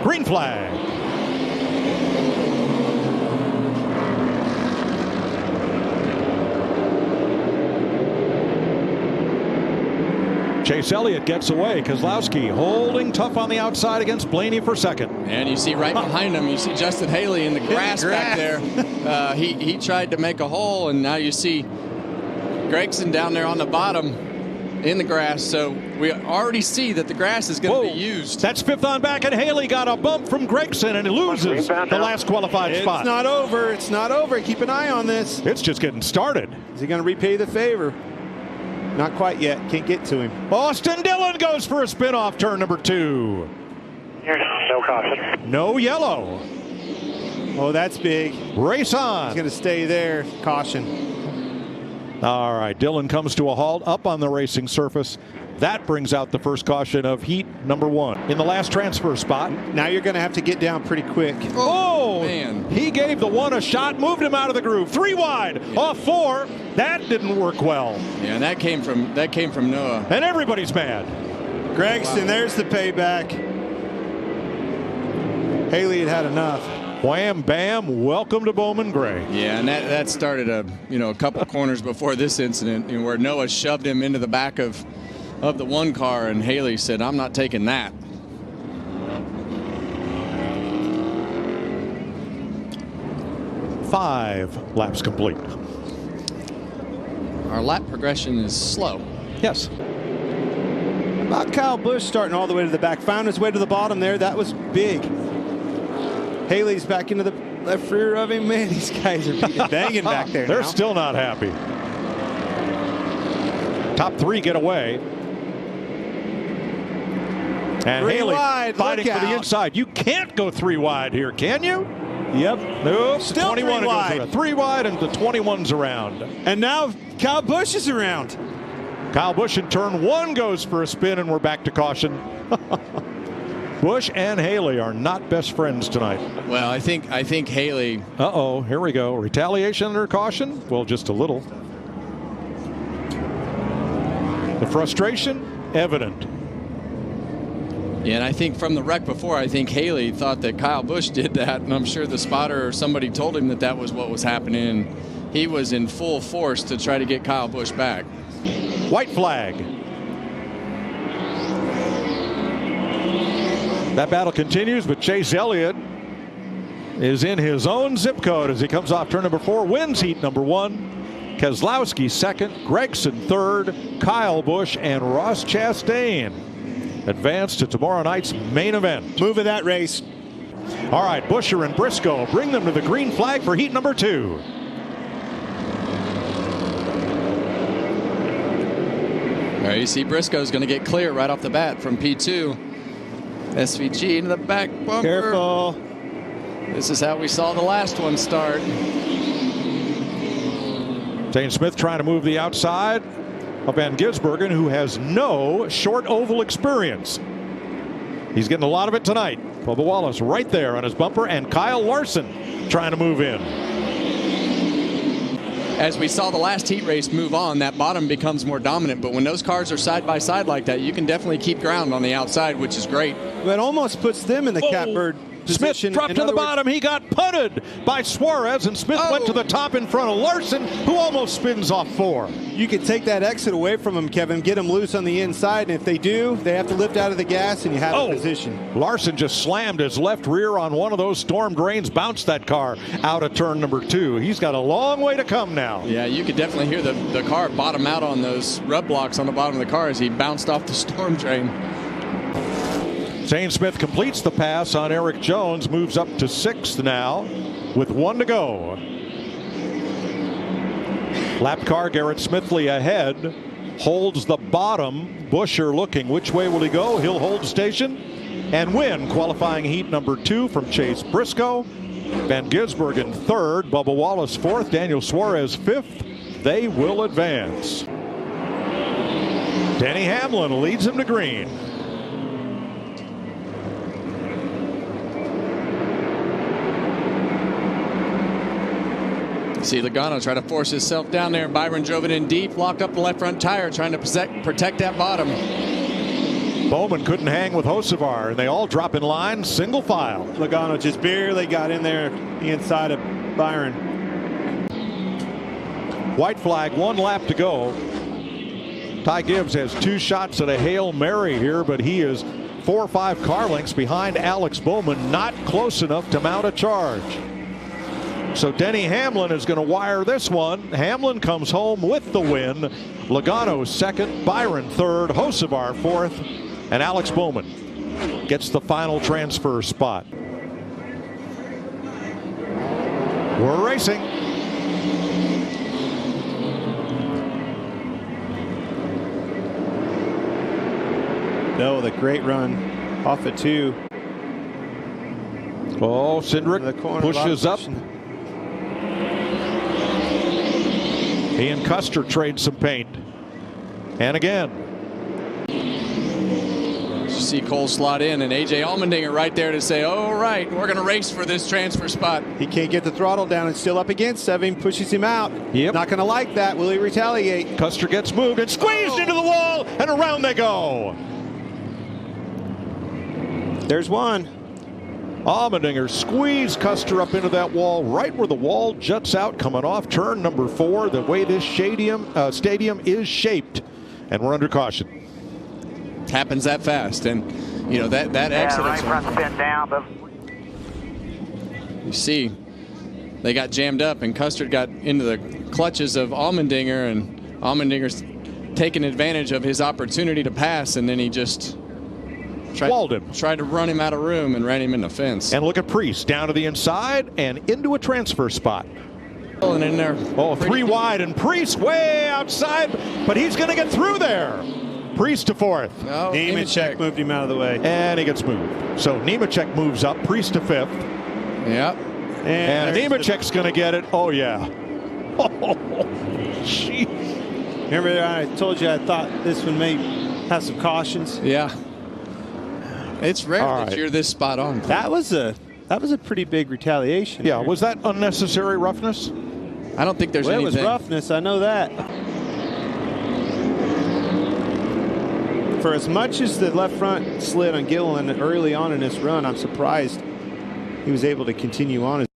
Green flag. Chase Elliott gets away. Keselowski holding tough on the outside against Blaney for second. And you see right behind him, you see Justin Haley in the grass back there. He tried to make a hole, and now you see Gregson down there on the bottom in the grass. So we already see that the grass is going to be used. That's fifth on back, and Haley got a bump from Gregson, and he loses the last qualified spot. It's not over. It's not over. Keep an eye on this. It's just getting started. Is he going to repay the favor? Not quite yet. Can't get to him. Austin Dillon goes for a spin off turn number 2. No caution. No yellow. Oh, that's big. Race on. He's going to stay there. Caution. All right, Dillon comes to a halt up on the racing surface. That brings out the first caution of heat number 1 in the last transfer spot. Now you're going to have to get down pretty quick. Oh, man. He gave the 1 a shot, moved him out of the groove. 3 wide, off 4. That didn't work well. Yeah, and that came from Noah. And everybody's mad. Gregson, there's the payback. Haley had enough. Wham, bam, welcome to Bowman Gray. Yeah, and that started a couple corners before this incident, where Noah shoved him into the back of the 1 car, and Haley said, "I'm not taking that." Five laps complete. Our lap progression is slow. Yes. About Kyle Busch starting all the way to the back. Found his way to the bottom there. That was big. Haley's back into the left rear of him. Man, these guys are banging back there. They're now. still not happy. Top 3 get away. And 3 Haley wide, fighting look for the out. inside. You can't go 3 wide here, can you? Yep. Nope. Still 21 3 goes wide. around. 3 wide, and the 21's around. And now Kyle Busch is around. Kyle Busch in turn 1 goes for a spin, and we're back to caution. Busch and Haley are not best friends tonight. Well, I think Haley. Uh-oh, here we go. Retaliation under caution? Well, just a little. The frustration, evident. Yeah, and I think from the wreck before, I think Haley thought that Kyle Busch did that, and I'm sure the spotter or somebody told him that was what was happening. He was in full force to try to get Kyle Busch back. White flag. That battle continues, but Chase Elliott is in his own zip code as he comes off turn number 4, wins heat number 1. Keselowski second, Gregson third, Kyle Busch and Ross Chastain advance to tomorrow night's main event. Move of that race. All right, Buescher and Briscoe bring them to the green flag for heat number 2. All right, you see Briscoe's going to get clear right off the bat from P2. SVG into the back bumper. Careful. This is how we saw the last one start. Zane Smith trying to move the outside of Van Gisbergen, who has no short oval experience. He's getting a lot of it tonight. Bubba Wallace right there on his bumper, and Kyle Larson trying to move in. As we saw the last heat race move on, that bottom becomes more dominant. But when those cars are side by side like that, you can definitely keep ground on the outside, which is great. It almost puts them in the catbird Smith position. dropped to the bottom. He got punted by Suarez, and Smith went to the top in front of Larson, who almost spins off 4. You could take that exit away from him, Kevin, get him loose on the inside, and if they do, they have to lift out of the gas, and you have a position. Larson just slammed his left rear on one of those storm drains, bounced that car out of turn number 2. He's got a long way to come now. Yeah, you could definitely hear the car bottom out on those rub blocks on the bottom of the car as he bounced off the storm drain. Zane Smith completes the pass on Eric Jones, moves up to 6th now with 1 to go. Lap car Garrett Smithley ahead, holds the bottom. Buescher looking which way will he go. He'll hold station and win qualifying heat number 2 from Chase Briscoe. Van Gisbergen 3rd, Bubba Wallace 4th, Daniel Suarez 5th. They will advance. Denny Hamlin leads him to green. See Logano try to force himself down there. Byron drove it in deep, locked up the left front tire, trying to protect that bottom. Bowman couldn't hang with Hocevar, and they all drop in line, single file. Logano just barely got in there the inside of Byron. White flag, 1 lap to go. Ty Gibbs has 2 shots at a Hail Mary here, but he is 4 or 5 car lengths behind Alex Bowman, not close enough to mount a charge. So Denny Hamlin is going to wire this one. Hamlin comes home with the win. Logano second, Byron third, Hocevar fourth, and Alex Bowman gets the final transfer spot. We're racing. No, the great run off at 2. Oh, Cindric pushes up. He and Custer trade some paint. And again. You see Cole slot in, and A.J. Allmendinger right there to say, all right, we're going to race for this transfer spot. He can't get the throttle down and still up against him. Pushes him out. Yep. Not going to like that. Will he retaliate? Custer gets moved and squeezed into the wall, and around they go. There's one. Allmendinger squeezed Custer up into that wall, right where the wall juts out, coming off turn number 4, the way this stadium is shaped. And we're under caution. It happens that fast. And, you know, that exit. Right front's bent down, but you see, they got jammed up, and Custer got into the clutches of Allmendinger, and Allmendinger's taking advantage of his opportunity to pass, and then he just walled him. Tried to run him out of room and ran him in the fence. And look at Priest down to the inside and into a transfer spot. And in there. Oh, 3 wide, and Priest way outside, but he's going to get through there. Priest to 4th. No, Nemechek moved him out of the way. And he gets moved. So Nemechek moves up, Priest to 5th. Yep. And Nemechek's going to get it. Oh, yeah. Oh, gee. Remember I told you I thought this one may have some cautions? Yeah. It's rare that you're this spot on. That was a pretty big retaliation. Yeah, was that unnecessary roughness? I don't think there's anything. It was roughness, I know that. For as much as the left front slid on Gilliland early on in this run, I'm surprised he was able to continue on.